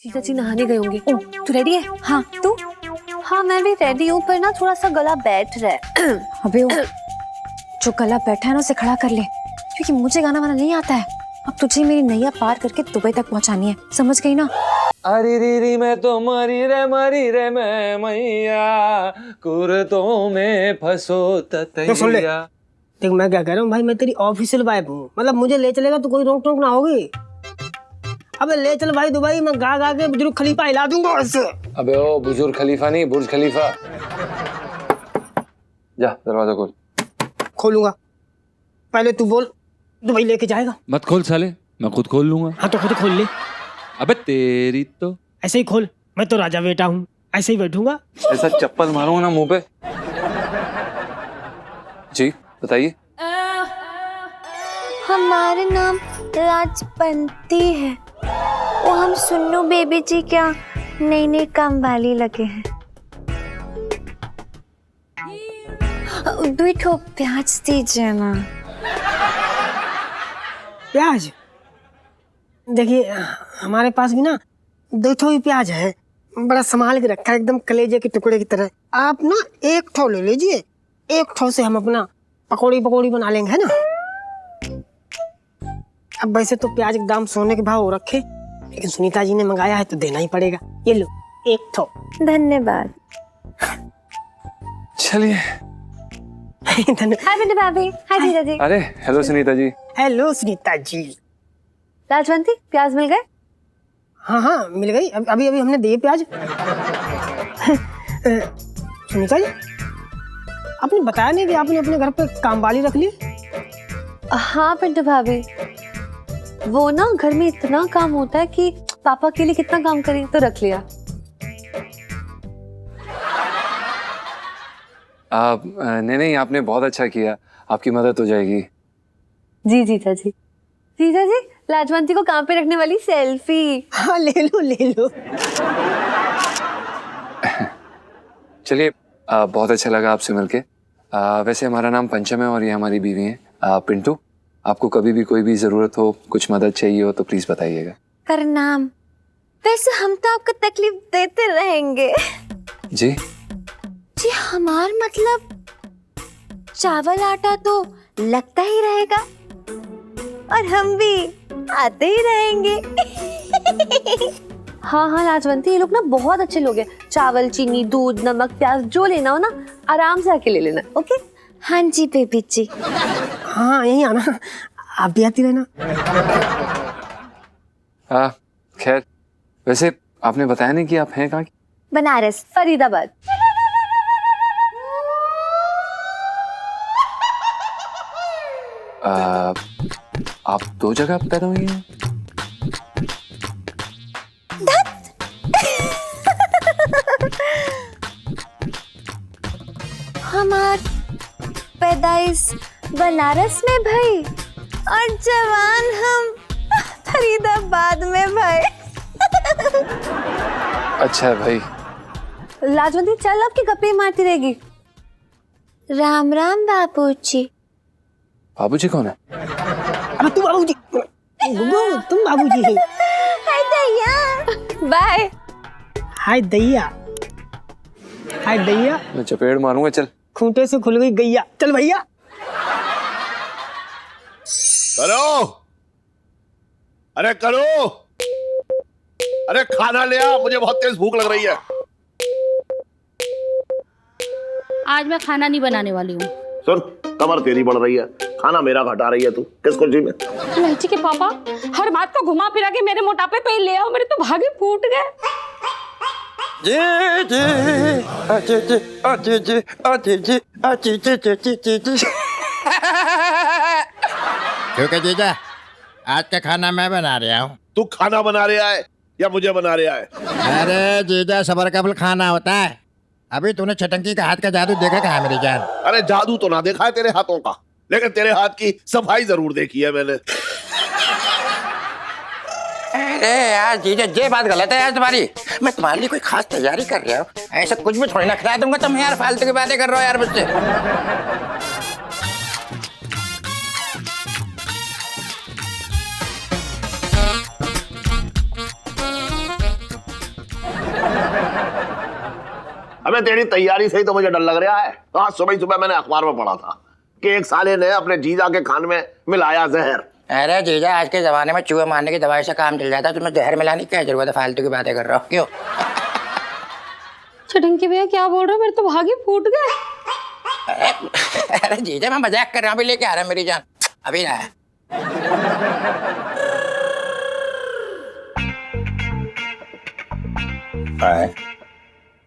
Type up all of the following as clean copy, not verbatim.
सीता जी नहाने गए होंगे। ओ, तू रेडी है? हाँ, तू? हाँ मैं भी रेडी हूँ, पर ना थोड़ा सा गला बैठ रहा है। अबे जो गला बैठा है ना उसे खड़ा कर ले, क्योंकि मुझे गाना वाना नहीं आता है। अब तुझे मेरी नैया पार करके दुबई तक पहुंचानी है, समझ गई ना? अरे री मैं तो मरी रे मैं मैया कुर्तों में फंसो ततैया। देख मैं क्या कह रहा हूँ भाई, मैं तेरी ऑफिशियल वाइफ हूँ, मतलब मुझे ले चलेगा तो कोई रोक टोक ना होगी। अबे ले चल भाई दुबई, मैं गा गा के बुजुर्ग खलीफा हिला दूंगा उससे। अबे ओ बुजुर्ग खलीफा नहीं, बुर्ज खलीफा। जा दरवाजा खोल। खोलूंगा, पहले तू बोल दुबई लेके जाएगा? मत खोल साले, मैं खुद खोल लूंगा। हाँ तो खुद खोल ले। अबे तेरी तो ऐसे ही खोल, मैं तो राजा बेटा हूँ, ऐसे ही बैठूंगा। ऐसा चप्पल मारूंगा ना मुंह पे। जी बताइए। हमारा नाम लाजपंती है, वो हम सुन्नू बेबी जी क्या नई नई काम वाली लगे हैं। दो ठो प्याज दीजिए ना। प्याज? देखिए हमारे पास भी ना दो ठो ही प्याज है, बड़ा संभाल के रखा है, एकदम कलेजे के टुकड़े की तरह। आप ना एक ठो ले लीजिए, एक ठो से हम अपना पकौड़ी पकौड़ी बना लेंगे, है ना? अब वैसे तो प्याज के दाम सोने के भाव रखे, लेकिन सुनीता जी ने मंगाया है तो देना ही पड़ेगा। ये लो एक ठो। धन्यवाद। चलिए। हाय बिंदु भाभी। हाय जीजा जी। अरे हेलो सुनीता जी। हेलो सुनीता जी। लाजवंती प्याज मिल गए? हाँ हाँ मिल गई, अभी अभी हमने दिए प्याज। सुनीता जी आपने बताया नहीं कि आपने अपने घर पे कामवाली रख ली? हाँ पिंटू भाभी, वो ना घर में इतना काम होता है कि पापा के लिए कितना काम करें, तो रख लिया। नहीं आपने बहुत अच्छा किया, आपकी मदद हो जाएगी। जी जीजा जी। जीजा जी लाजवंती को काम पे रखने वाली सेल्फी। हाँ ले लो। चलिए बहुत अच्छा लगा आपसे मिलके। वैसे हमारा नाम पंचम है और ये हमारी बीवी है पिंटू। आपको कभी भी कोई भी जरूरत हो, कुछ मदद चाहिए हो तो प्लीज बताइएगा। प्रणाम। वैसे हम तो आपको तकलीफ देते रहेंगे। जी जी हमार मतलब चावल आटा तो लगता ही रहेगा और हम भी आते ही रहेंगे। हाँ लाजवंती, ये लोग ना बहुत अच्छे लोग हैं। चावल, चीनी, दूध, नमक, प्याज जो लेना हो ना आराम से आके ले लेना। ओके? हाँ जी बेबी जी। हाँ यही आना, आप भी आती रहना। खैर वैसे आपने बताया नहीं कि आप हैं कहाँ की? बनारस, फरीदाबाद। आप दो जगह पैदा हुई हैं? हमार पैदाइश बनारस में भाई और जवान हम फरीदाबाद में भाई। अच्छा है भाई। लाजवंती चल, आपकी गप्पे मारती रहेगी। राम राम बाबूजी। बाबूजी कौन है? अब तू बाबूजी, तुम बाबूजी। हाय दैया। बाय। हाय दैया। हाय दैया। मैं चपेड़ मारूंगा, चल। खूंटे से खुल गई गैया, चल भैया। करो, अरे करो, अरे खाना ले आ, मुझे बहुत तेज भूख लग रही है। आज मैं खाना नहीं बनाने वाली हूँ। सुन, कमर तेरी बढ़ रही है, खाना मेरा घटा रही है तू। किस खुशी में? लालची के पापा, हर बात को घुमा फिरा के मेरे मोटापे पे ही ले आओ, मेरे तो भागे फूट गए। क्योंकि जीजा आज का खाना मैं बना रहा हूँ। तू खाना बना रहा है या मुझे बना रहा है? अरे जीजा सबर का फल खाना होता है। अभी तूने छटंकी का हाथ का जादू देखा कहाँ मेरी जान? अरे जादू तो ना देखा है तेरे हाथों का, लेकिन तेरे हाथ की सफाई जरूर देखी है मैंने। अरे यार जीजा ये बात गलत है यार तुम्हारी। मैं तुम्हारे लिए कोई खास तैयारी कर रहा हूँ, ऐसा कुछ भी थोड़ी ना खिला दूंगा। तुम यार फालतू की बातें कर रहे हो यार मुझसे। अबे तेरी तैयारी से ही तो मुझे डर लग रहा है। आज सुबह सुबह मैंने अखबार में पढ़ा था कि एक साले ने अपने जीजा के खान में मिलाया जहर। अरे जीजा, आज के जमाने में चूहे मारने की दवाई से काम चल जाता है, तुम्हें जहर मिलाने की क्या जरूरत है? फालतू की बातें कर रहे हो क्यों? छटंकी भैया क्या बोल रहे हो? मेरे तो भागे फूट गए। अरे जीजा, मैं मजाक कर रहा हूँ, अभी लेके आ रहा है मेरी जान, अभी ना।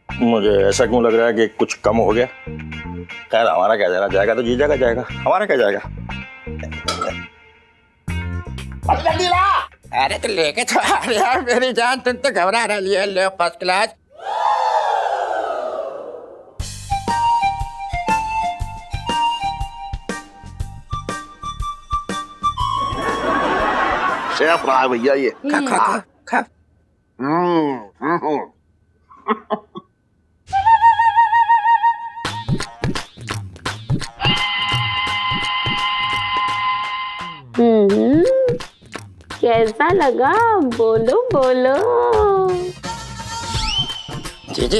मुझे ऐसा क्यों लग रहा है कि कुछ कम हो गया? खैर, हमारा क्या जाएगा, जाएगा तो जीजा का जाएगा, हमारा क्या जाएगा। अरे तो लेके तो आ रहे यार मेरी जान, तुम तो घबरा रही है। लो फर्स्ट क्लास। शेफ रहा है भैया ये। खा खा खा खा। कैसा लगा? बोलो बोलो। जीजी,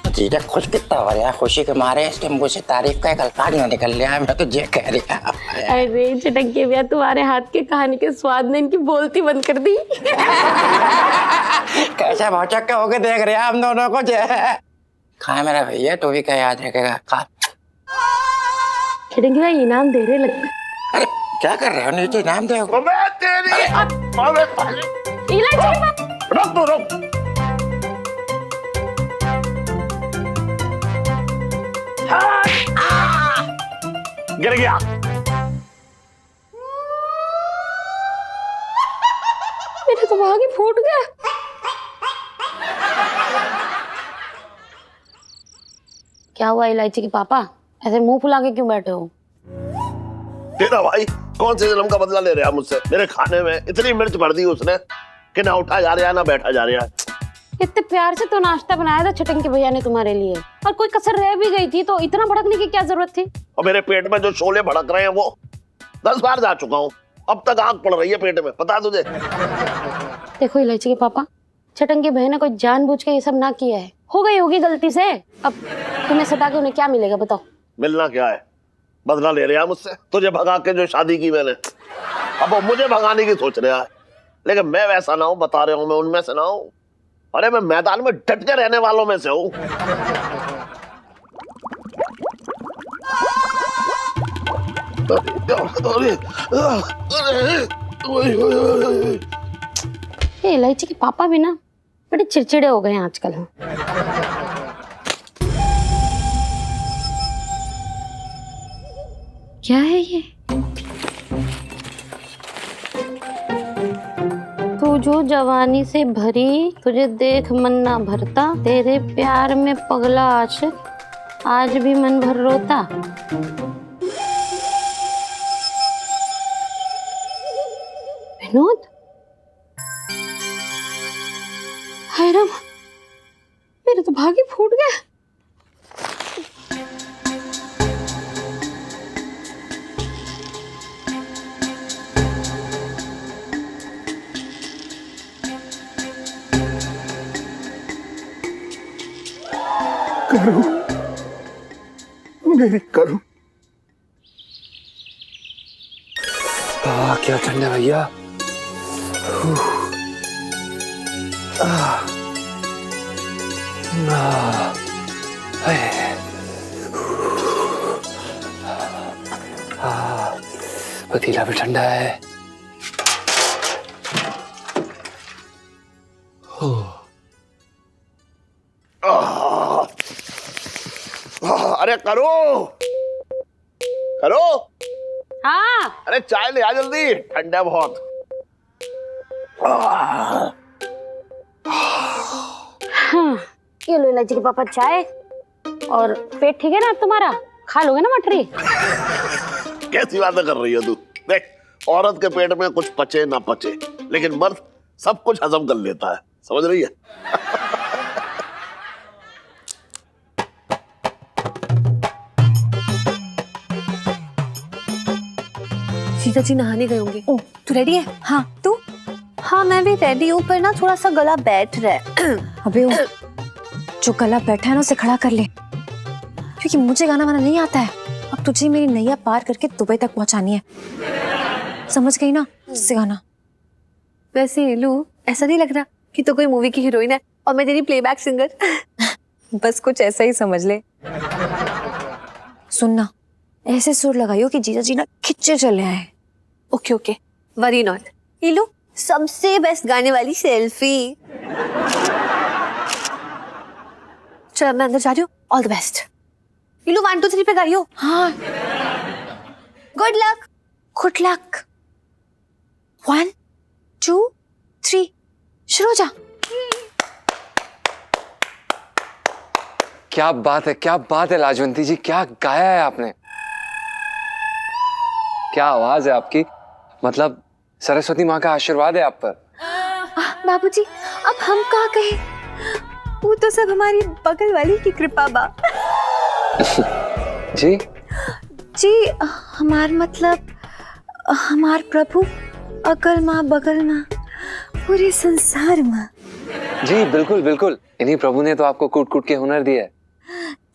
जीजा खुश कितना हो रहा है, खुशी के मारे इसके मुंह से तारीफ का एक अल्फाज ना निकल रहा है। मैं तो ये कह रहा। अरे छटंकी भैया, तुम्हारे हाथ के कहानी के स्वाद ने इनकी बोलती बंद कर दी। कैसा भौचक के होके देख रहे हैं हम दोनों को। खा मेरा भैया, तू भी क्या याद रखेगा। खा। छटंकी भैया इनाम दे रहे लगता है। अरे क्या कर रहे हो? नीचे इनाम दे। अबे तेरी रुक तो रुक। गिर गया। मेरे तो भागे फूट गया। क्या हुआ इलायची के पापा? ऐसे मुंह फुला के क्यों बैठे हो? तेरा भाई कौन से जन्म का बदला ले रहा है मुझसे? मेरे खाने में इतनी मिर्च भर दी उसने कि ना उठा जा रहा है ना बैठा जा रहा है। इतने प्यार से तो नाश्ता बनाया था छटंकी भैया ने तुम्हारे लिए, और कोई कसर रह भी गई थी तो इतना भड़कने की क्या जरूरत थी? और मेरे पेट में जो शोले भड़क रहे हैं वो 10 बार जा चुका हूँ। अब तक आग पड़ रही है पेट में, पता तुझे? देखो इलायची के पापा, छटंकी भैया ने कोई जानबूझ के ये सब ना किया है। हो गई होगी गलती से। अब तुम्हें सता के उन्हें क्या मिलेगा बताओ? मिलना क्या है? बदला ले रहा है मुझसे। तुझे भगा के जो शादी की मैंने, अब वो मुझे भगाने की सोच रहा है। लेकिन मैं वैसा ना हूं, बता रहा हूं, मैं उनमें से ना हूं। अरे मैं मैदान में डट के रहने वालों में से हूं। ये इलायची के पापा भी ना बड़े चिड़चिड़े हो गए हैं आजकल। क्या है ये? तू जो जवानी से भरी, तुझे देख मन ना भरता, तेरे प्यार में पगला आशिक आज भी मन भर रोता। विनोद, हाय राम, मेरे तो भागे फूट गया। मेरी करूं। क्या ठंडा भैया। पतीला भी ठंडा है। अरे करो करो। हाँ, अरे चाय ले आ जल्दी, ठंडा है बहुत। हाँ, ये लो इलायची के पापा चाय। और पेट ठीक है ना तुम्हारा? खा लोगे ना मठरी? कैसी बातें कर रही हो तू? देख, औरत के पेट में कुछ पचे ना पचे, लेकिन मर्द सब कुछ हजम कर लेता है। समझ रही है? सीता जी नहाने गए होंगे। ओ, तू रेडी है? हाँ, तू? हाँ मैं भी रेडी हूँ, पर ना थोड़ा सा गला बैठ रहा है। अबे जो गला बैठा है ना उसे खड़ा कर ले, क्योंकि मुझे गाना वाना नहीं आता है। अब तुझे मेरी नैया पार करके दुबई तक पहुंचानी है, समझ गई ना? इससे गाना। वैसे इलू, ऐसा नहीं लग रहा कि तो कोई मूवी की हीरोइन है और मैं तेरी प्लेबैक सिंगर? बस कुछ ऐसा ही समझ ले। सुनना, ऐसे सुर लगाइयो कि जीजा जी ना खिच्चे चले आए। Okay okay, worry not. इलू, सबसे बेस्ट गाने वाली सेल्फी। चल मैं अंदर जा रही हूँ। All the best. इलू 1 2 3 पे गाइयो। हाँ, गुड लक। Good luck. 1 2 3 शुरू हो जा। क्या बात है लाजवंती जी, क्या गाया है आपने, क्या आवाज है आपकी, मतलब सरस्वती माँ का आशीर्वाद है आप पर। बाबूजी, अब हम क्या कहें, वो तो सब हमारी बगल वाली की कृपा बा। जी जी, हमार मतलब हमार प्रभु अकल माँ बगल माँ पूरे संसार माँ। जी बिल्कुल बिल्कुल, इन्हीं प्रभु ने तो आपको कूट कूट के हुनर दिया है।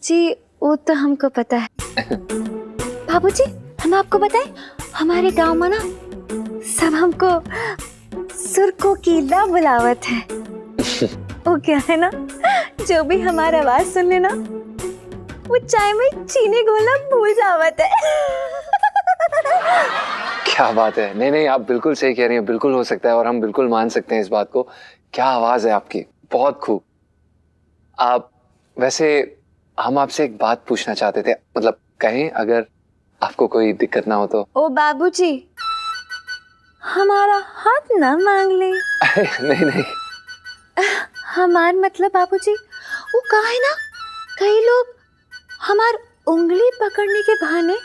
जी वो तो हमको पता है। बाबूजी, हम आपको बताएं, हमारे गांव में ना सब हमको सुरको कीला बुलावत है। वो क्या है ना, जो भी हमारा आवाज सुन लेना वो चाय में चीनी घोलना भूल जावत है। क्या बात है, नहीं आप बिल्कुल सही कह रही हैं, बिल्कुल हो सकता है और हम बिल्कुल मान सकते हैं इस बात को। क्या आवाज है आपकी, बहुत खूब। आप वैसे हम आपसे एक बात पूछना चाहते थे, मतलब कहें अगर आपको कोई दिक्कत ना हो तो। ओ बाबूजी, हमारा हाथ ना मांग ले। नहीं हमार मतलब बाबूजी, वो कहा है ना, कई लोग हमार उंगली पकड़ने के बहाने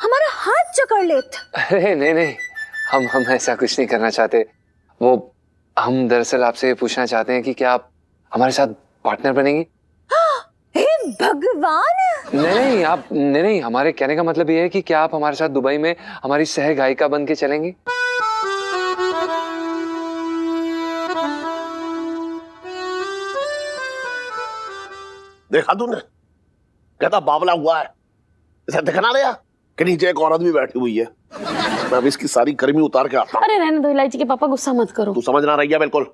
हमारा हाथ जकड़ लेते। अरे नहीं हम ऐसा कुछ नहीं करना चाहते। वो हम दरअसल आपसे पूछना चाहते हैं कि क्या आप हमारे साथ पार्टनर बनेंगी? हे भगवान! नहीं, हमारे कहने का मतलब ये है कि क्या आप हमारे साथ दुबई में हमारी सह गायिका बन के चलेंगी? देखा तूने, कहता बावला हुआ है, इसे दिखना रहा कि नीचे एक औरत भी बैठी हुई है। मैं अभी इसकी सारी गर्मी उतार के आता हूँ। अरे रहने दो इलायची के पापा, गुस्सा मत करो। तू समझ ना रही है बिल्कुल,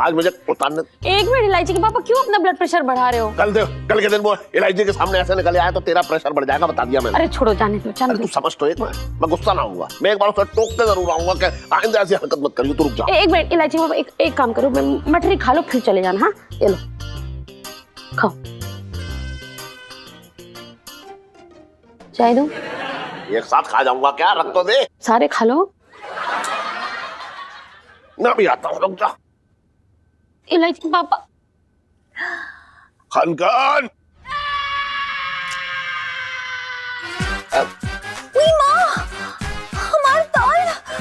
आज मुझे उतारने। एक मिनट इलायची के पापा, क्यों अपना ब्लड प्रेशर बढ़ा रहे हो? कल के दिन वो इलायची के सामने ऐसे निकल आया तो तेरा प्रेशर बढ़ जाएगा, बता दिया मैंने। अरे छोड़ो, जाने दो जाने तू दो। समझ तो एक मैं गुस्सा ना आऊंगा, मैं एक बार उसे टोकते जरूर आऊंगा कि आइंदा ऐसी हरकत मत करियो। तू रुक जा। एक मिनट इलायची के पापा, एक काम करो, मठरी खा लो फिर चले जाना। हाँ ये लो, खाओ। चाय दूं? एक साथ खा जाऊंगा क्या, रख तो दे। सारे खा लो। मैं भी आता हूँ, रुक जा। इलायची के पापा। खनखन।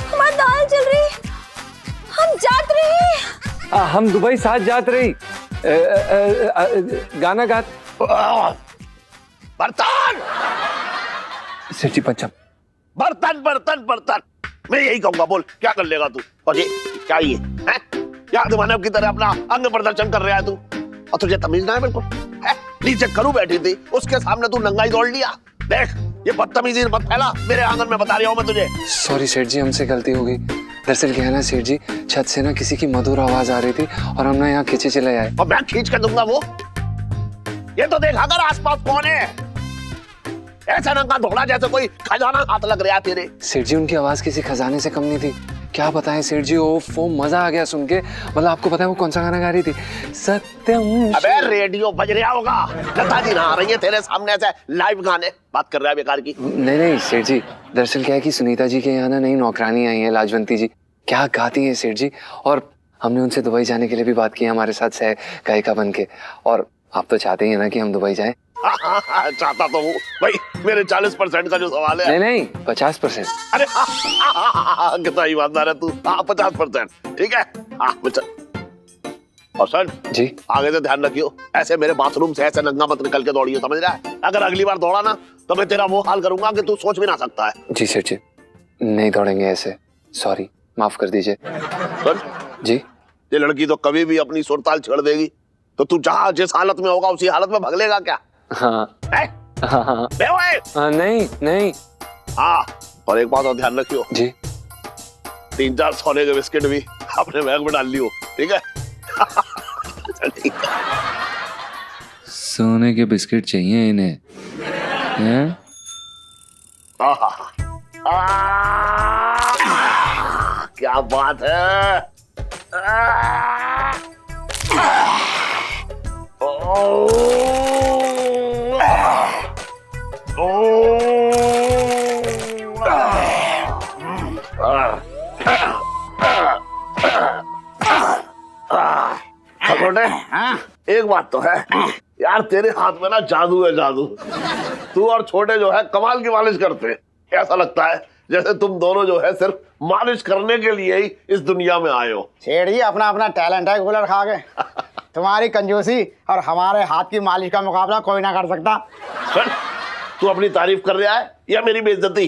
हमार दाल जल रही, हम जात रहे। हम दुबई साथ जात रही, गाना गात। बर्तन सिटी पंचम। बर्तन बर्तन बर्तन, मैं यही कहूंगा, बोल क्या कर लेगा तू? और ये क्या ये है, क्या मानव की तरह अपना अंग प्रदर्शन कर रहा है तू? और तुझे तमीज ना है बिल्कुल? नीचे करू बैठी थी, उसके सामने तू नंगा ही दौड़ लिया। देख, ये बदतमीजी मत फैला मेरे आंगन में, बता रहा हूं मैं तुझे। सॉरी सेठ जी, हमसे गलती हो गई। दरअसल क्या है ना सेठ जी, छत से ना किसी की मधुर आवाज आ रही थी और हम ना यहाँ खींचे चले आए। और मैं खींच कर दूंगा वो? ये तो देख अगर आसपास कौन है, ऐसा नंगा दौड़ा जैसे कोई खजाना हाथ लग रहा तेरे। सेठ जी, उनकी आवाज किसी खजाने से कम नहीं थी। क्या बताएं सेठ जी, वो मजा आ गया सुन के। मतलब आपको पता है वो कौन सा गाना गा रही थी? सत्यम। अबे रेडियो बज रहा होगा, लता जी ना आ रही है तेरे सामने ऐसे लाइव गाने बात कर रहा है बेकार की। नहीं सेठ जी, दरअसल क्या है कि सुनीता जी के यहाँ ना नई नौकरानी आई है, लाजवंती जी, क्या गाती है सेठ जी। और हमने उनसे दुबई जाने के लिए भी बात की है हमारे साथ सह गायिका बन के। और आप तो चाहते ही है ना कि हम दुबई जाएं? चाहता तो हूँ भाई, मेरे 40% का जो सवाल है। नहीं 50%। अरे कितना ईमानदार है तू। 50%, ठीक है। और सर जी, आगे से ध्यान रखियो, ऐसे मेरे बाथरूम से ऐसे नंगा मत निकल के दौड़ियो, समझ रहा है? अगर अगली बार दौड़ा ना तो मैं तेरा वो हाल करूंगा कि तू सोच भी ना सकता है। जी सेठ जी, नहीं दौड़ेंगे ऐसे, सॉरी, माफ कर दीजिए। सर जी, ये लड़की तो कभी भी अपनी सुरताल छेड़ देगी, तो तू जहाँ जिस हालत में होगा उसी हालत में भगलेगा क्या? हाँ है? हाँ नहीं नहीं। हाँ, और एक बात और ध्यान रखियो जी। 3-4 सोने के बिस्किट भी अपने बैग में डाल लियो, ठीक है? ठीक है। सोने के बिस्किट चाहिए इन्हें हैं? क्या बात है। एक बात तो है यार, तेरे हाथ में ना जादू है, जादू। तू और छोटे जो है कमाल की मालिश करते हैं। ऐसा लगता है जैसे तुम दोनों जो है सिर्फ मालिश करने के लिए ही इस दुनिया में आए हो। सेठ जी अपना अपना टैलेंट है कूलर खा के। तुम्हारी कंजूसी और हमारे हाथ की मालिश का मुकाबला कोई ना कर सकता। सुन, तू अपनी तारीफ कर रहा है या मेरी बेइज्जती?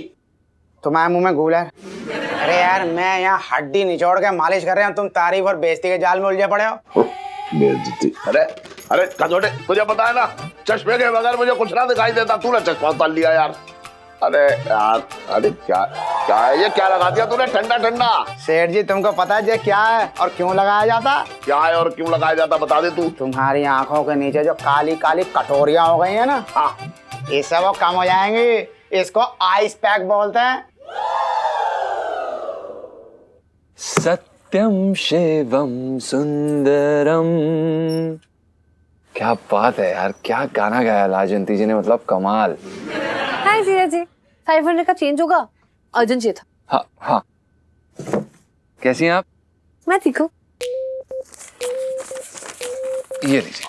तुम्हारे मुंह में कूलर। अरे यार मैं यहाँ हड्डी निचोड़ के मालिश कर रहे हैं, तुम तारीफ और बेइज्जती के जाल में उलझे पड़े हो। बेइज्जती? अरे अरे कजोटे, तुझे पता है ना चश्मे के बगैर मुझे कुछ ना दिखाई देता। तूने चश्मा उतार लिया यार। अरे यार, अरे क्या क्या है ये? क्या लगा दिया तूने ठंडा ठंडा? सेठ जी तुमको पता है ये क्या है और क्यों लगाया जाता? क्या है और क्यों लगाया जाता बता दे तू। तुम्हारी आंखों के नीचे जो काली काली कटोरियां हो गई है ना, हाँ, इससे वो कम हो जाएंगी। इसको आइस पैक बोलते हैं। सत्यम शिवम सुंदरम। क्या बात है यार, क्या गाना गाया लाजवंती जी ने, मतलब कमाल। हाय जीजा जी, 500 का चेंज होगा, अर्जेंट चाहिए था। हाँ हाँ, कैसी हैं आप? मैं ठीक हूँ। ये लीजिए।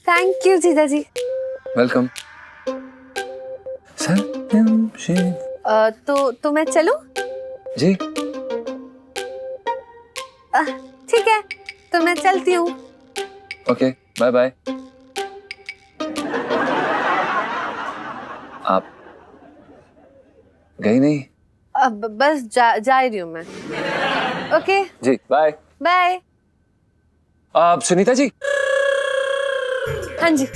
थैंक यू जीजा जी। वेलकम। सत्यम शिव। तो मैं चलूं? जी ठीक है, तो मैं चलती हूँ। Okay, bye bye. आप गई नहीं? अब बस जा रही हूँ मैं। ओके जी, बाय बाय। आप सुनीता जी? हाँ जी।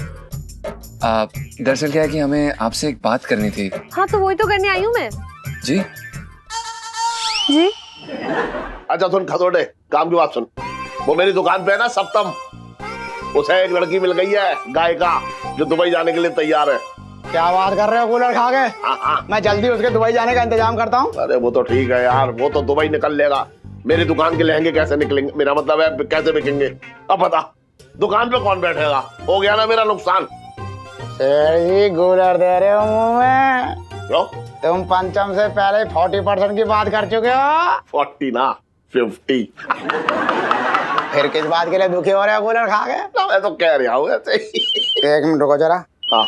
आप दरअसल क्या है कि हमें आपसे एक बात करनी थी। हाँ तो वही तो करने आई हूँ मैं। जी जी। अच्छा सुन खतोटे, काम की बात सुन। वो मेरी दुकान पे है ना सप्तम, उसे एक लड़की मिल गई है गायिका, जो दुबई जाने के लिए तैयार है। क्या बात कर रहे हो कूलर खा के? हाँ। मैं जल्दी उसके दुबई जाने का इंतजाम करता हूँ। अरे वो तो ठीक है यार, वो तो दुबई निकल लेगा। मेरी दुकान के लहंगे कैसे निकलेंगे? मेरा मतलब है कैसे बिकेंगे? अब बता, दुकान पे कौन बैठेगा? हो गया ना मेरा नुकसान। सेठ जी कूलर दे रहे हो मुंह में। क्यों? तुम पंचम से पहले 40% की बात कर चुके हो। 40 ना 50। फिर किस बात के लिए दुखी हो रहे हो कूलर खा के? मैं तो कह रहा हूँ ऐसे। 1 मिनट रुको जरा। हाँ।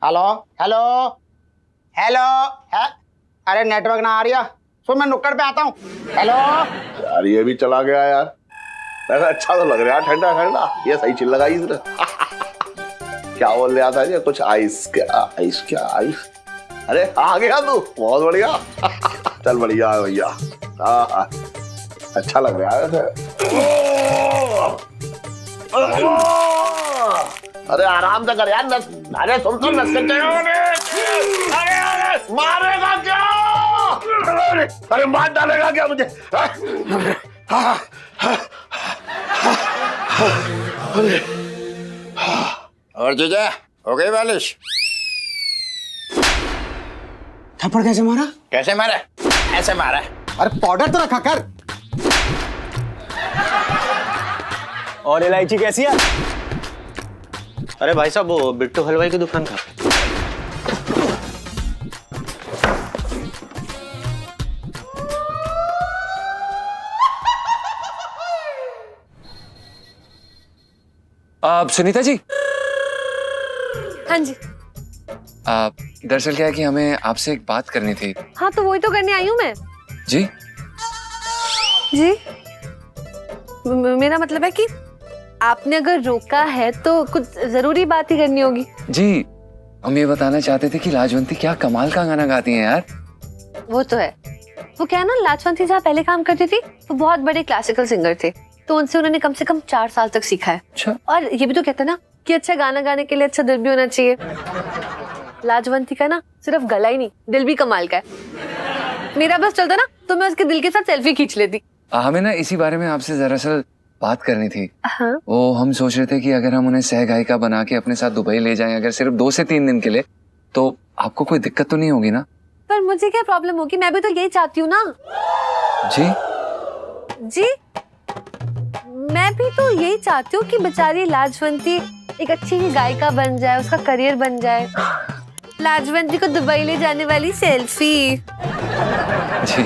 हेलो हेलो हेलो है? अरे नेटवर्क ना आ रही है, सुन मैं नुक्कड़ पे आता हूँ। हेलो यार ये भी चला गया यार। ऐसा अच्छा तो लग रहा है, ठंडा ठंडा। ये सही चीज लगाई इसने। क्या बोल रहा था ये? कुछ आइस क्या आइस? अरे आ गया तू, बहुत बढ़िया। चल बढ़िया है भैया। हाँ, अच्छा लग रहा है। अरे आराम से कर यार। अरे सुन तो नस के अरे मारेगा क्या? अरे मार डालेगा क्या मुझे? और जीजा हो गई बालिश? थप्पड़ कैसे मारा? कैसे मारा? ऐसे मारा। अरे पाउडर तो रखा कर। और इलायची कैसी है? अरे भाई साहब वो बिट्टू हलवाई की दुकान का। आप सुनीता जी? हाँ जी। आप दरअसल क्या है कि हमें आपसे एक बात करनी थी। हाँ तो वही तो करने आई हूँ मैं। जी जी। मेरा मतलब है कि आपने अगर रोका है तो कुछ जरूरी बात ही करनी होगी। जी, हम ये बताना चाहते थे कि लाजवंती क्या कमाल का गाना गाती हैं यार। वो तो है, वो क्या है ना, लाजवंती जहाँ पहले काम करती थी वो बहुत बड़े क्लासिकल सिंगर थे, तो उनसे उन्होंने कम से कम 4 साल तक सीखा है। अच्छा। और ये भी तो कहते हैं ना कि अच्छा गाना गाने के लिए अच्छा दिल भी होना चाहिए। लाजवंती का ना सिर्फ गला ही नहीं, दिल भी कमाल का है। मेरा बस चलता ना तो मैं उसके दिल के साथ सेल्फी खींच लेती। हमें ना इसी बारे में आपसे दरअसल बात करनी थी। हाँ। वो हम सोच रहे थे कि अगर हम उन्हें सह गायिका बना के अपने साथ दुबई ले जाएं, अगर सिर्फ 2 से 3 दिन के लिए, तो आपको कोई दिक्कत तो नहीं होगी ना? पर मुझे क्या प्रॉब्लम होगी, मैं भी तो यही चाहती हूँ ना। जी मैं भी तो यही चाहती हूँ कि बेचारी लाजवंती एक अच्छी ही गायिका बन जाए, उसका करियर बन जाए। लाजवंती को दुबई ले जाने वाली सेल्फी। जी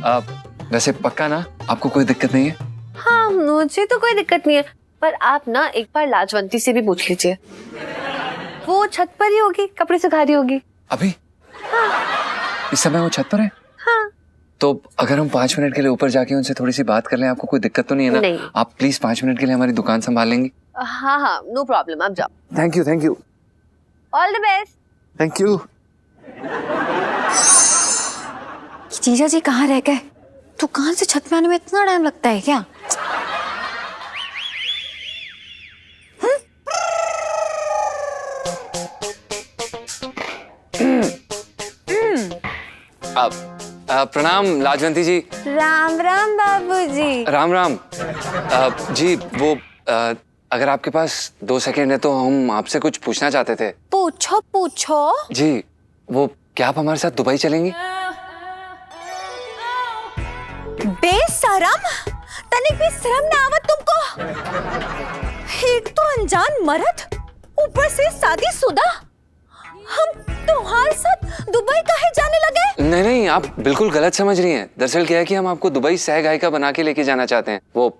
आप वैसे पक्का ना, आपको कोई दिक्कत नहीं है? हाँ मुझे तो कोई दिक्कत नहीं है, पर आप ना एक बार लाजवंती से भी पूछ लीजिए। वो छत पर ही होगी, कपड़े सुखा रही होगी अभी। हाँ। इस समय वो छत पर है? हाँ। तो अगर हम 5 मिनट के लिए ऊपर जाके उनसे थोड़ी सी बात कर लें, आपको कोई दिक्कत तो नहीं है ना? नहीं। आप प्लीज 5 मिनट के लिए हमारी दुकान संभाल लेंगी? हाँ हाँ नो प्रॉब्लम, आप जाओ। Thank you. All the best. Thank you. जीजा जी कहाँ रह गए? दुकान से छत में आने में इतना टाइम लगता है क्या? प्रणाम लाजवंती जी। राम राम बाबूजी। राम राम। जी वो अगर आपके पास 2 सेकंड है तो हम आपसे कुछ पूछना चाहते थे। पूछो। जी वो क्या आप हमारे साथ दुबई चलेंगी? बेशरम, तनिक भी शर्म ना आवत तुमको? एक तो अनजान मर्द, ऊपर से शादीशुदा, हम तुम्हारे साथ दुबई काहे जाने लगे? नहीं आप बिल्कुल गलत समझ रही हैं। दरअसल क्या है कि हम आपको दुबई सह गायिका बना के लेके जाना चाहते हैं। वो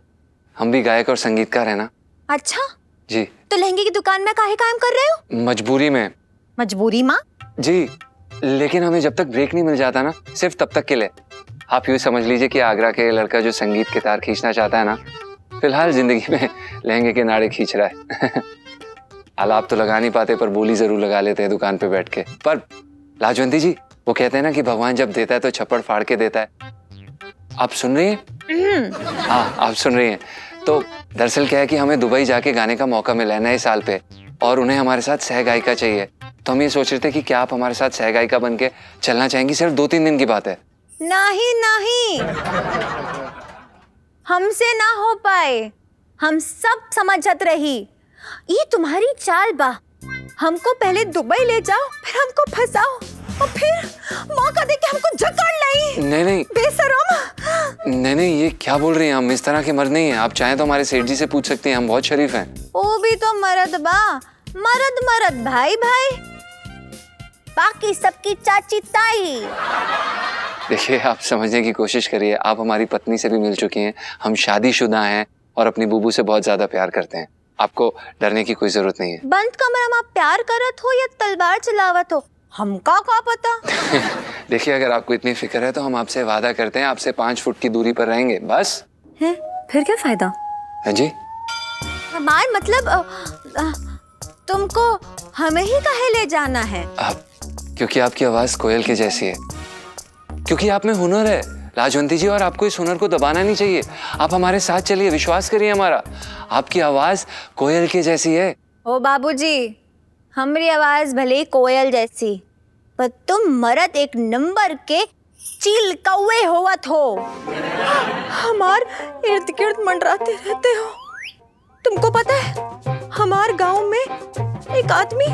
हम भी गायक और संगीतकार है ना। अच्छा जी। तो लहंगे की दुकान में काहे काम कर रहे हो? मजबूरी में। मजबूरी माँ? जी लेकिन हमें जब तक ब्रेक नहीं मिल जाता ना, सिर्फ तब तक के लिए। आप यूँ समझ लीजिए कि आगरा के लड़का जो संगीत के तार खींचना चाहता है ना, फिलहाल जिंदगी में लहंगे के नाड़े खींच रहा है। आलाप तो लगा नहीं पाते पर बोली जरूर लगा लेते हैं दुकान पे बैठ के। पर लाजवंती जी वो कहते हैं ना कि भगवान जब देता है तो छप्पड़ फाड़ के देता है। आप सुन रही हैं? हाँ आप सुन रही हैं। तो दरअसल क्या है कि हमें दुबई जाके गाने का मौका मिला है नए साल पे, और उन्हें हमारे साथ सह गायिका चाहिए। तो हम ये सोच रहे थे कि क्या आप हमारे साथ सह गायिका बन के चलना चाहेंगी? सिर्फ 2-3 दिन की बात है। नहीं, हमसे ना हो पाए, हम सब समझत रही। ये तुम्हारी चाल बा, हमको पहले दुबई ले जाओ, फिर हमको फंसाओ, और फिर मौका देके हमको जकड़ लाई। नहीं बेशरम। नहीं ये क्या बोल रही हैं? हम इस तरह के मर्द नहीं हैं। आप चाहें तो हमारे सेठ जी से पूछ सकती हैं, हम बहुत शरीफ हैं। वो भी तो मर्द बा, मर्द भाई, बाकी सबकी चाची ताई। देखिए आप समझने की कोशिश करिए, आप हमारी पत्नी से भी मिल चुकी हैं, हम शादीशुदा हैं और अपनी बूबू से बहुत ज्यादा प्यार करते हैं। आपको डरने की कोई जरूरत नहीं है। बंद कमरा में आप प्यार करत हो या तलवार चलावत हो, हमका क्या पता? देखिए अगर आपको इतनी फिक्र है तो हम आपसे वादा करते हैं, आपसे 5 फुट की दूरी पर रहेंगे बस। है? फिर क्या फायदा? हाँ जी। हमार मतलब तुमको हमें ही काहे ले जाना है? क्योंकि आपकी आवाज कोयल की जैसी है, क्योंकि आप में हुनर है लाजवंती जी, और आपको इस हुनर को दबाना नहीं चाहिए। आप हमारे साथ चलिए, विश्वास करिए हमारा, आपकी आवाज कोयल की जैसी है। ओ बाबूजी, हमारी आवाज भले ही कोयल जैसी, पर तुम मर्द एक नंबर के चील कौवे होवत हो। हमार इर्द गिर्द मंडराते रहते हो। तुमको पता है हमार गांव में एक आदमी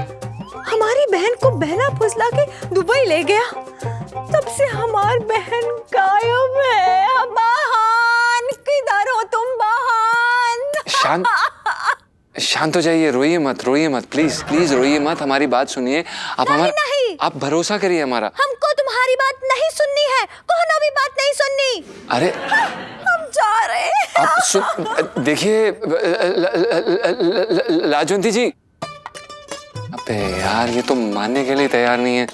हमारी बहन को बहना फुसला के दुबई ले गया। तब से हमार बहन गायब है। बहन किधर हो तुम बहन? शांत हो जाइए, रोइए मत प्लीज रोइए मत, हमारी बात सुनिए। आप नहीं। आप भरोसा करिए हमारा। हमको तुम्हारी बात नहीं सुननी है, कौनो भी बात नहीं सुननी। अरे हम जा रहे हैं। आप देखिए लाजवंती जी, अबे यार ये तो मानने के लिए तैयार नहीं है।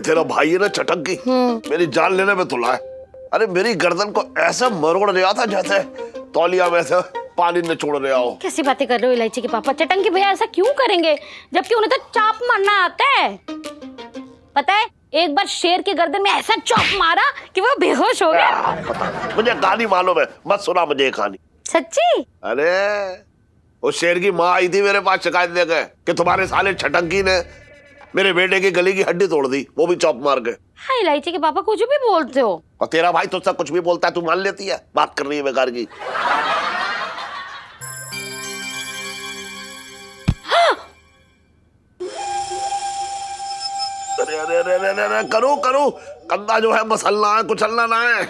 तेरा भाई है ना चटंकी, मेरी जान लेने में तुला है। अरे मेरी गर्दन को ऐसा मरोड़ लिया था जैसे तौलिया में से पानी निचोड़ रहा हो। कैसी बातें कर रहे हो इलायची के पापा? चटंकी भैया ऐसा क्यों करेंगे जबकि उन्हें तो चाप मारना आता है। पता है एक बार शेर की गर्दन में ऐसा चॉप मारा कि वो बेहोश हो गया। पता मुझे कहानी मालूम है, मत सुना मुझे ये कहानी। सच्ची? अरे वो शेर की माँ आई थी मेरे पास शिकायत लेकर कि तुम्हारे साले छटंकी ने मेरे बेटे की गली की हड्डी तोड़ दी, वो भी चॉप मार के। हाँ इलायची के पापा कुछ भी बोलते हो। और तेरा भाई तुझसे कुछ भी बोलता है तू मान लेती है, बात कर रही है बेकार की। अरे अरे अरे अरे अरे करो करो, कंधा जो है मसलना है, कुचलना ना है।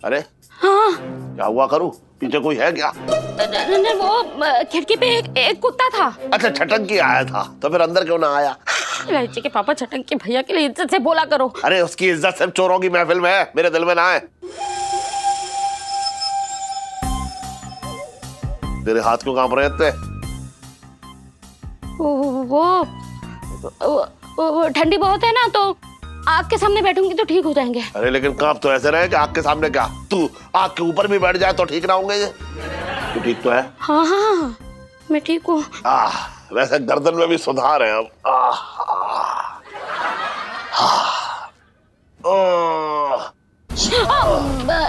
अरे हाँ क्या हुआ करूं? पीछे कोई है क्या? नहीं वो खिड़की पे एक कुत्ता था। अच्छा छटंकी आया था, तो फिर अंदर क्यों ना आया? इलायची के पापा चटंकी भैया के लिए इज्जत से बोला करो। अरे उसकी इज्जत सिर्फ चोरों की महफिल में है, मेरे दिल में ना है। तेरे हाथ क्यों कांप रहे थे? वो ठंडी बहुत है ना तो आग के सामने बैठूंगी तो ठीक हो जाएंगे। अरे लेकिन कांप तो ऐसे रहे कि आग के सामने क्या, तू आग के ऊपर भी बैठ जाए तो ठीक ना होंगे ये। तू ठीक तो है? हाँ हाँ मैं ठीक हूँ। वैसे गर्दन में भी सुधार है अब।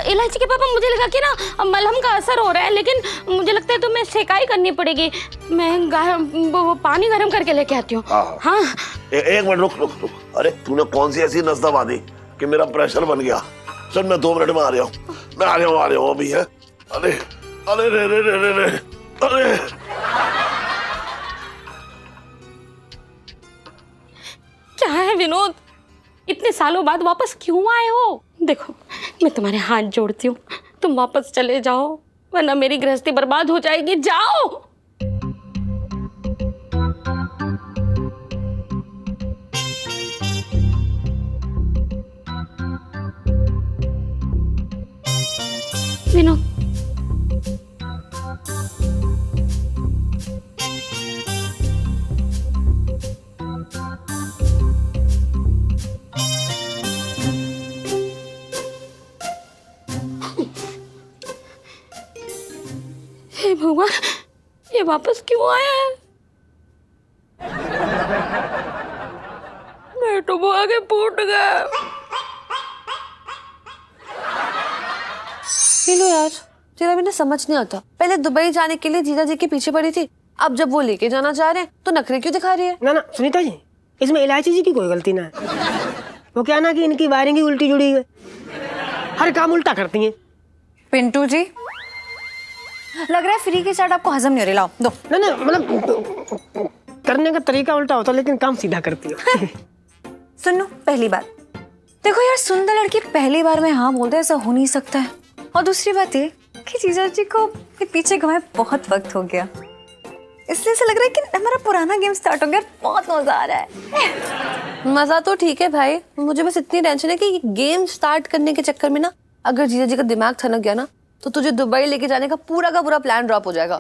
इलायची के पापा मुझे लगा कि ना मलहम का असर हो रहा है, लेकिन मुझे लगता है तुम्हें सेकाई करनी पड़ेगी। मैं वो पानी गर्म करके लेके आती हूँ। हाँ एक मिनट रुक रुक रुक। अरे तूने कौन सी ऐसी नस दबा दी कि मेरा प्रेशर बन गया? सुन मैं 2 मिनट में आ रहा हूँ, मैं आ रहा हूँ अभी है। अरे अरे रे रे रे रे रे अरे क्या है विनोद, इतने सालों बाद वापस क्यों आए हो? देखो मैं तुम्हारे हाथ जोड़ती हूँ, तुम वापस चले जाओ वरना मेरी गृहस्थी बर्बाद हो जाएगी। जाओ। विनोद हे भगवान ये वापस क्यों आया है? मैं तो वो आगे फूट गया। लो यार, तेरा भी ना समझ नहीं आता। पहले दुबई जाने के लिए जीजा जी के पीछे पड़ी थी, अब जब वो लेके जाना चाह रहे हैं तो नखरे क्यों दिखा रही है? ना ना सुनीता जी, इसमें इलायची जी की कोई गलती ना है। वो क्या ना कि इनकी वायरिंग ही उल्टी जुड़ी है, हर काम उल्टा करती हैं। पिंटू जी लग रहा है फ्री की चाट आपको हजम नहीं हो रही, लाओ दो। ना ना मतलब करने का तरीका उल्टा होता लेकिन काम सीधा करती हो। सुनो पहली बात, देखो यार सुंदर लड़की पहली बार में हाँ बोलते ऐसा हो नहीं सकता है। और दूसरी बात ये कि जीजा जी को पीछे घुमाए बहुत वक्त हो गया, इसलिए ऐसा लग रहा है कि हमारा पुराना गेम स्टार्ट हो गया। बहुत मजा आ रहा है। मजा तो ठीक है भाई, मुझे बस इतनी टेंशन है कि गेम स्टार्ट करने के चक्कर में ना अगर जीजा जी का दिमाग ठनक गया ना तो तुझे दुबई लेके जाने का पूरा प्लान ड्रॉप हो जाएगा।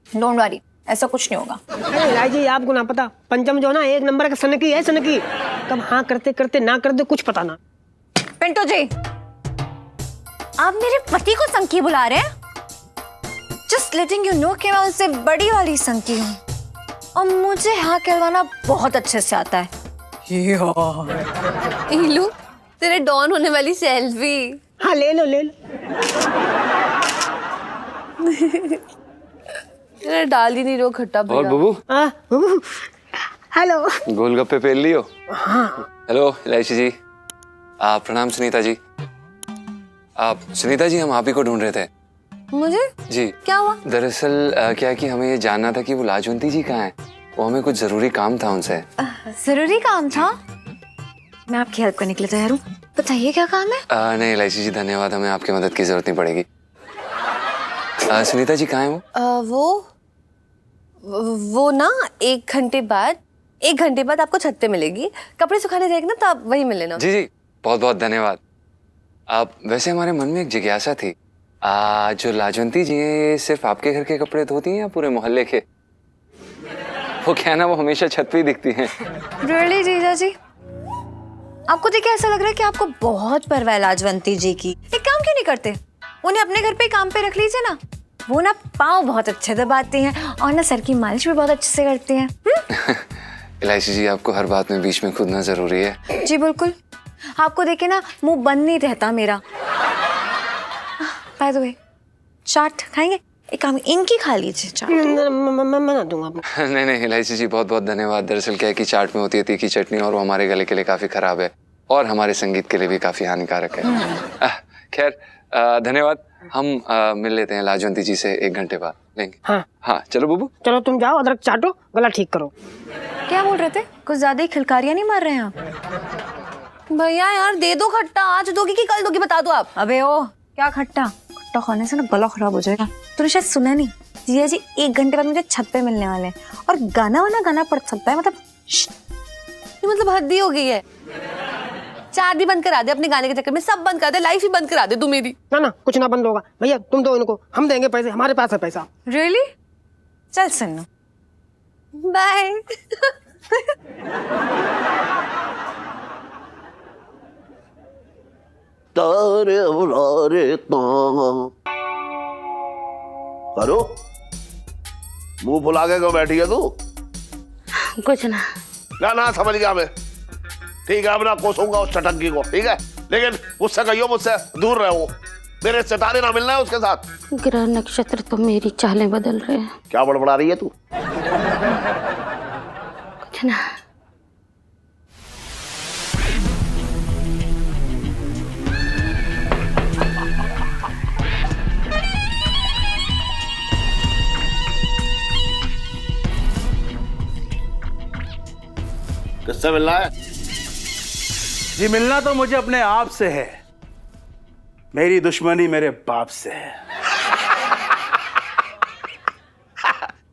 डोंट वरी, ऐसा कुछ नहीं होगा। अरे इलायची आपको ना पता, पंचम जो ना 1 नंबर का सनकी है, सनकी। कब हाँ करते करते ना कर दे कुछ पता ना। पिंटू जी आप मेरे पति को संकी बुला रहे हैं? जस्ट लेटिंग यू नो कि मैं उनसे बड़ी वाली संकी हूँ और मुझे हाँ कहलवाना बहुत अच्छे से आता है। इलू तेरे डॉन होने वाली सेल्फी। हाँ ले लो ले लो। तेरा डाल ही नहीं रो खट्टा और भैया। बुबू हेलो। गोलगप्पे पेल लियो? हाँ। हेलो इलायची जी। प्रणाम सुनीता जी। सुनीता जी हम आप ही को ढूंढ रहे थे। मुझे? जी क्या हुआ? दरअसल क्या है कि हमें ये जानना था कि वो लाजवंती जी कहाँ हैं। वो हमें कुछ जरूरी काम था उनसे। जरूरी काम था? मैं आपकी हेल्प करने के लिए तैयार हूँ, बताइए क्या काम है? नहीं इलायची जी धन्यवाद, हमें आपकी मदद की जरूरत नहीं पड़ेगी। सुनीता जी कहाँ है वो? वो ना 1 घंटे बाद आपको छत पे मिलेगी। कपड़े सुखाने जाएगी ना तो आप वही मिल लेना। जी बहुत बहुत धन्यवाद। वैसे हमारे मन में एक जिज्ञासा थी, जो लाजवंती जी हैं सिर्फ आपके घर के कपड़े धोती हैं या पूरे मोहल्ले के? वो क्या है ना, वो हमेशा छत पे ही दिखती हैं। रियली जीजा जी, आपको देख के ऐसा लग रहा है कि आपको बहुत परवाह है लाजवंती जी की। एक काम क्यों नहीं करते, उन्हें अपने घर पे काम पे रख लीजिए ना। वो ना पाँव बहुत अच्छे दबाती हैं और ना सर की मालिश भी बहुत अच्छे से करती हैं। इलायची जी, आपको हर बात में बीच में कूदना जरूरी है। जी बिल्कुल, आपको देखे ना मुंह बंद नहीं रहता मेरा। बाय द वे, चाट खाएंगे? एक काम, इनकी खा लीजिए चाट। मैं ना दूंगा आपको। नहीं नहीं इलायची जी, बहुत बहुत धन्यवाद। दरअसल क्या है कि चाट में होती है तीखी चटनी और वो हमारे गले के लिए काफी खराब है और हमारे संगीत के लिए भी काफी हानिकारक है। खैर धन्यवाद। हम मिल लेते हैं लाजवंती जी से 1 घंटे बाद लेंगे। हाँ हाँ चलो बुबू। चलो तुम जाओ, अदरक चाटो, गला ठीक करो। क्या बोल रहे थे? कुछ ज्यादा ही खिलकारियां नहीं मार रहे हैं आप? भैया यार दे दो खट्टा, आज दोगी कि कल दोगी बता दो आप। अबे ओ, क्या खट्टा? खट्टा खाने से ना गला खराब हो जाएगा। तूने शायद सुना नहीं, जीजा जी 1 घंटे बाद मुझे छत पे मिलने वाले हैं और गाना वाना गाना पड़ सकता है। मतलब हद ही हो गई है। चाट भी बंद करा दे अपने गाने के चक्कर में, सब बंद करा दे, लाइफ ही बंद करा दे तू मेरी। ना कुछ ना बंद होगा भैया, तुम दो इनको, हम देंगे पैसे, हमारे पास है पैसा। रियली? चल सुनो, बाय। करो, मुंह फुला के क्यों बैठी है तू? कुछ ना। ना समझ गया मैं। ठीक है, अब ना कोसूंगा उस चटंकी को, ठीक है, लेकिन उससे कहियो मुझसे दूर रहो। मेरे सितारे ना मिलना है उसके साथ। ग्रह नक्षत्र तो मेरी चालें बदल रहे हैं। क्या बड़बड़ा रही है तू? कुछ ना। किससे मिलना है? जी मिलना तो मुझे अपने आप से है, मेरी दुश्मनी मेरे बाप से है।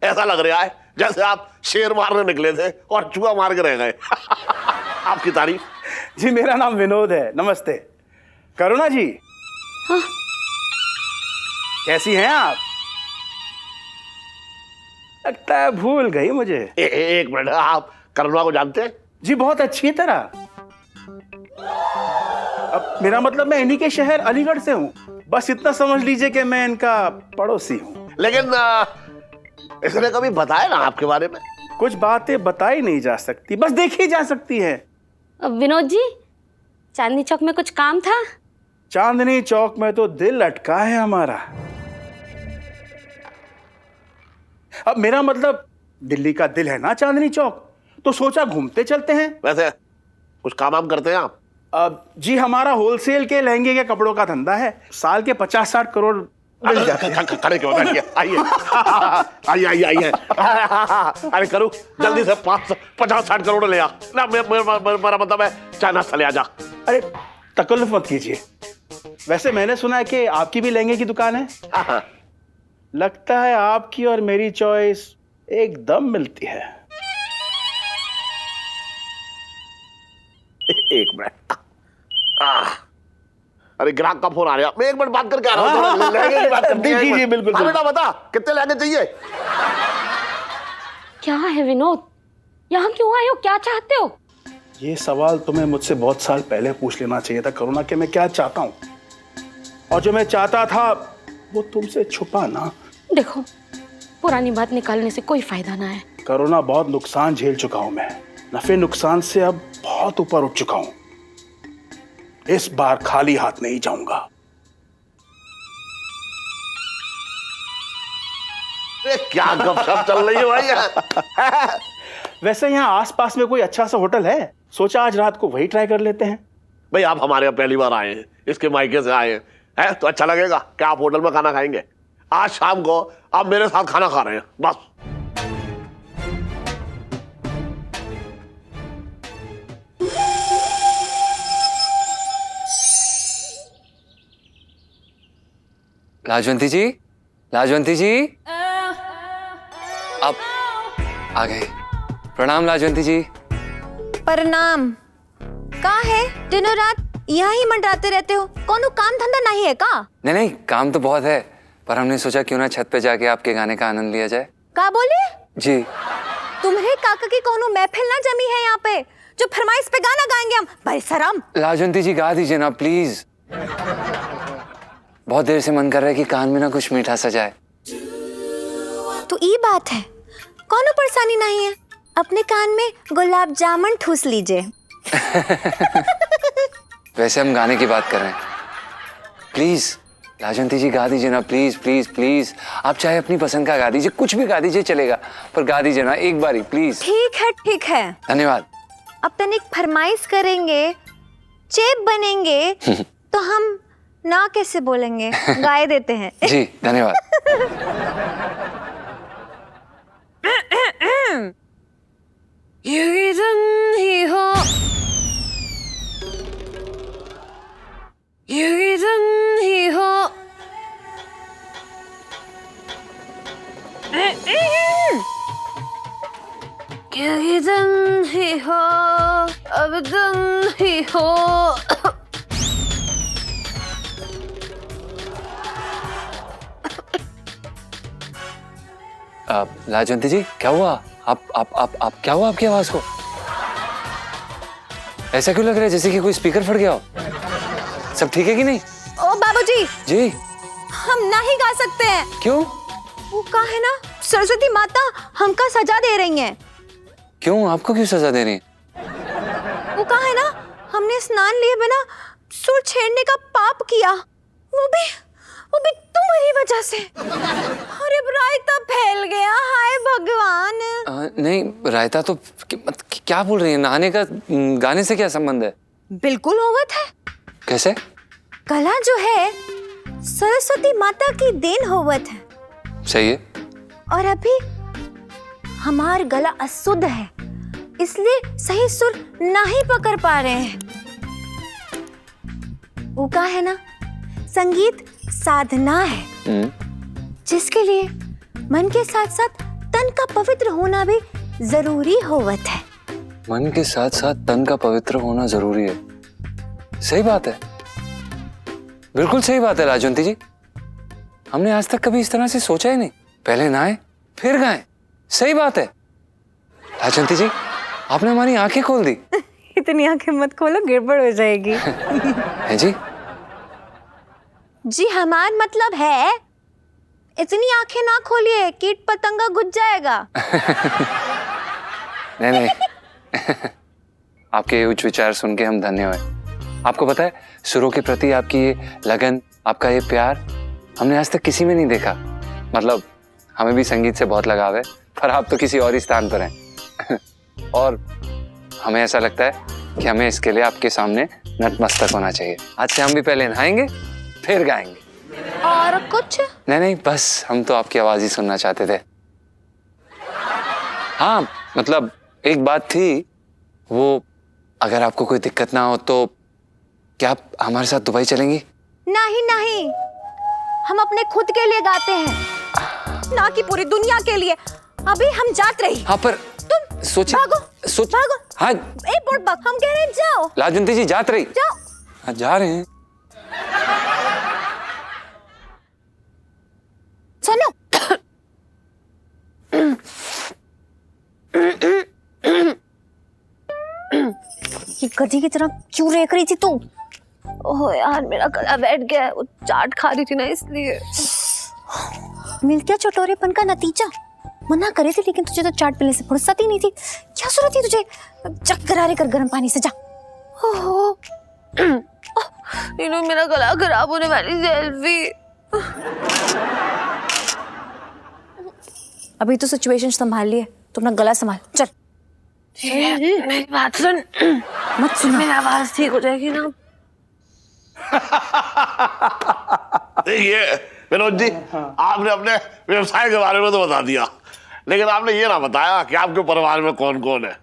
ऐसा लग रहा है जैसे आप शेर मारने निकले थे और चूहा मार के रह गए। आपकी तारीफ। जी मेरा नाम विनोद है, नमस्ते। करुणा जी। हाँ? कैसी हैं आप? लगता है भूल गई मुझे। एक मिनट, आप करुणा को जानते हैं? जी बहुत अच्छी तरह। अब मेरा मतलब मैं इन्हीं के शहर अलीगढ़ से हूँ, बस इतना समझ लीजिए कि मैं इनका पड़ोसी हूँ। लेकिन इसने कभी बताया ना आपके बारे में? कुछ बातें बताई नहीं जा सकती, बस देखी जा सकती है। अब विनोद जी, चांदनी चौक में कुछ काम था? चांदनी चौक में तो दिल अटका है हमारा। अब मेरा मतलब दिल्ली का दिल है ना चांदनी चौक, तो सोचा घूमते चलते हैं। वैसे कुछ काम करते हैं आप? जी हमारा होलसेल के लहंगे के कपड़ों का धंधा है, साल के 50-60 करोड़ मिल जाते हैं। खड़े क्यों बैठिए, आइए आइए। अरे करूँ जल्दी से 50-60 करोड़ ले आ ना। मेरा मतलब है चाय नाश्ता ले आ जा। अरे तकल्लुफ मत कीजिए। वैसे मैंने सुना है कि आपकी भी लहंगे की दुकान है। लगता है आपकी और मेरी चॉइस एकदम मिलती है। एक मिनट। अरे ग्राहक का फोन आ रहा, मैं 1 मिनट बात करके आ रहा हूँ। लहंगे की बात करते हैं। जी बिल्कुल। हाँ बेटा बता, कितने लहंगे चाहिए? क्या है विनोद, यहाँ क्यों आए हो, क्या चाहते हो? ये सवाल तुम्हें मुझसे बहुत साल पहले पूछ लेना चाहिए था करुणा, कि मैं क्या चाहता हूँ, और जो मैं चाहता था वो तुमसे छुपा ना। देखो, पुरानी बात निकालने से कोई फायदा ना है। करुणा, बहुत नुकसान झेल चुका हूं मैं, नफे नुकसान से अब बहुत ऊपर उठ चुका हूं। इस बार खाली हाथ नहीं जाऊंगा। क्या गपशप चल रही है भाई? वैसे यहाँ आसपास में कोई अच्छा सा होटल है, सोचा आज रात को वही ट्राई कर लेते हैं। भाई आप हमारे यहाँ पहली बार आए हैं, इसके मायके से आए हैं, तो अच्छा लगेगा। क्या आप होटल में खाना खाएंगे? आज शाम को आप मेरे साथ खाना खा रहे हैं, बस। लाजवंती जी, लाजवंती जी, आप आ गए। प्रणाम लाजवंती जी। प्रणाम। कहाँ है? दिनों रात यहाँ ही मंडराते रहते हो, कोनो काम धंधा नहीं है का? नहीं नहीं, काम तो बहुत है, पर हमने सोचा क्यों ना छत पे जाके आपके गाने का आनंद लिया जाए। का बोले? जी। तुम्हारे काका की कोनो महफिल ना जमी है यहाँ पे जो फरमाइश पे गाना गाएंगे हम? बेशरम। लाजवंती जी गा दीजिए ना प्लीज। बहुत देर से मन कर रहा है कि कान में ना कुछ मीठा सा जाए। तो ये बात है, कोनो परेशानी नहीं है, अपने कान में गुलाब जामुन ठूस लीजिए। वैसे हम गाने की बात कर रहे हैं। प्लीज लाजवंती जी गा दीजिए ना, प्लीज प्लीज प्लीज। आप चाहे अपनी पसंद का गा दीजिए, कुछ भी गा दीजिए चलेगा, पर गा दीजिए ना एक बारी प्लीज। ठीक है। धन्यवाद। अब तनिक फरमाइश करेंगे, चेप बनेंगे तो हम ना कैसे बोलेंगे, गाए देते हैं। जी धन्यवाद। ये दिन ही हो, ये दिन ही हो, ये दिन ही हो, अब दिन ही हो। लाजवंती जी क्या हुआ? आप क्या हुआ आपकी आवाज को? ऐसा क्यों लग रहा है जैसे कि कोई स्पीकर फट गया हो? सब ठीक है कि नहीं? ओ बाबूजी जी हम नहीं गा सकते हैं। क्यों? वो का है ना, सरस्वती माता हमका सजा दे रही हैं। क्यों? आपको क्यों सजा दे रही है? वो का है ना, हमने स्नान लिए बिना सुर छेड़ने का पाप किया, वो भी तुम्हारी वजह से। अरे रायता फैल गया, हाय भगवान। नहीं रायता तो क्या बोल रही है? नहाने का गाने से क्या संबंध है? बिल्कुल होवत है। कैसे? कला जो है सरस्वती माता की देन होवत है। सही है। और अभी हमार गला अशुद्ध है, इसलिए सही सुर नहीं पकड़ पा रहे हैं। वो का है ना, संगीत साधना है जिसके लिए मन के साथ साथ तन का पवित्र होना भी जरूरी होवत है। मन के साथ साथ तन का पवित्र होना जरूरी है। सही बात है, बिल्कुल सही बात है लाजवंती जी। हमने आज तक कभी इस तरह से सोचा ही नहीं। पहले नहाए फिर गाएं। सही बात है लाजवंती जी, आपने हमारी आंखें खोल दी। इतनी आंखें मत खोलो, गड़बड़ हो जाएगी। है जी? जी हमार मतलब है, इतनी आंखें ना खोलिए, कीट पतंगा घुस जाएगा। नहीं आपके उच्च विचार सुन के हम धन्य हुए। आपको पता है सुरों के प्रति आपकी ये लगन, आपका ये प्यार हमने आज तक किसी में नहीं देखा। मतलब हमें भी संगीत से बहुत लगाव है, पर आप तो किसी और ही स्थान पर हैं। और हमें ऐसा लगता है कि हमें इसके लिए आपके सामने नतमस्तक होना चाहिए। आज से हम भी पहले नहाएंगे फिर गाएंगे। और कुछ नहीं बस हम तो आपकी आवाज ही सुनना चाहते थे। हाँ मतलब एक बात थी, वो अगर आपको कोई दिक्कत ना हो तो क्या आप हमारे साथ दुबई चलेंगी? नहीं, हम अपने खुद के लिए गाते हैं, ना कि पूरी दुनिया के लिए। अभी हम जात रही। हाँ पर तुम सोचिए, भागो। हाँ ए बुड़बक, हम कह रहे हैं जाओ। लाजवंती जी जात रही। जाओ। हाँ जा रहे हैं। सुनो। ये गधी की तरह क्यों रेक रही थी तू? ओह यार मेरा गला बैठ गया है, वो चाट खा रही थी ना इसलिए। मिल गया चटोरेपन का नतीजा। मना करे थे लेकिन तुझे तो चाट पीने से फुर्सत ही नहीं थी। क्या जरूरत थी तुझे? चक्कर आ रहे कर गर्म पानी से जा। ओहो मेरा गला खराब होने वाली सेल्फी। अभी तो सिचुएशन संभाल लिए, तो अपना गला संभाल। चल मेरी बात सुन। मत सुना, मेरी आवाज ठीक हो जाएगी ना। देखिए विनोद जी, आपने अपने व्यवसाय के बारे में तो बता दिया, लेकिन आपने ये ना बताया कि आपके परिवार में कौन कौन है।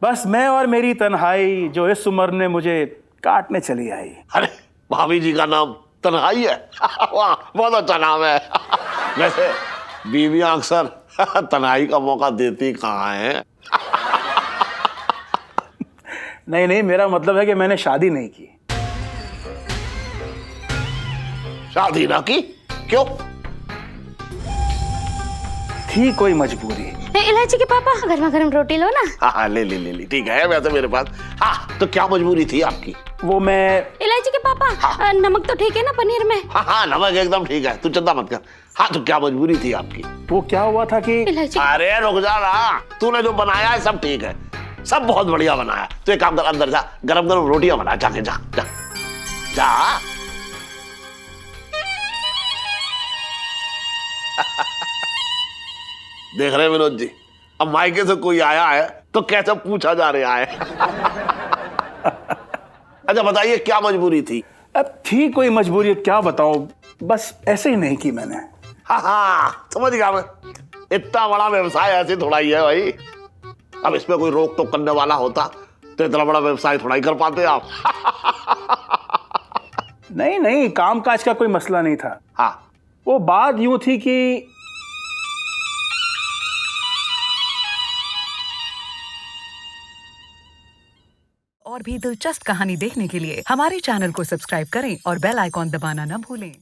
बस मैं और मेरी तन्हाई जो इस उम्र ने मुझे काटने चली आई। अरे भाभी जी का नाम तन्हाई है? वाह बहुत अच्छा नाम है। वैसे बीवियां अक्सर तन्हाई का मौका देती कहाँ हैं? नहीं मेरा मतलब है कि मैंने शादी नहीं की। शादी ना की? क्यों? थी कोई मजबूरी। इलायची के पापा गर्मा गर्म रोटी लो ना। हाँ हाँ ले ले ले ले, ठीक है वैसे मेरे पास। हाँ तो क्या मजबूरी थी आपकी? वो मैं इलायची के पापा नमक तो ठीक है ना पनीर में? हाँ हाँ नमक एकदम ठीक है, तू चिंता मत कर। हाँ तो क्या मजबूरी थी आपकी? वो क्या हुआ था कि अरे रुक जा ना, तूने जो बनाया है सब ठीक है, सब बहुत बढ़िया बनाया। तो एक काम कर, अंदर जा, गरम गरम रोटियां बना, जाके जा जा जा। देख रहे हैं विनोद जी, अब मायके से कोई आया है तो कैसे पूछा जा रहा है। अच्छा बताइए क्या मजबूरी थी? अब थी कोई मजबूरी, क्या बताऊं, बस ऐसे ही नहीं की मैंने। हाँ हाँ समझ गया मैं, इतना बड़ा व्यवसाय ऐसे थोड़ा ही है भाई। अब इसमें कोई रोक टोक करने वाला होता तो इतना बड़ा व्यवसाय थोड़ा ही कर पाते आप। नहीं नहीं, काम काज का कोई मसला नहीं था। हाँ वो बात यूं थी कि और भी दिलचस्प कहानी देखने के लिए हमारे चैनल को सब्सक्राइब करें और बेल आइकॉन दबाना न भूलें।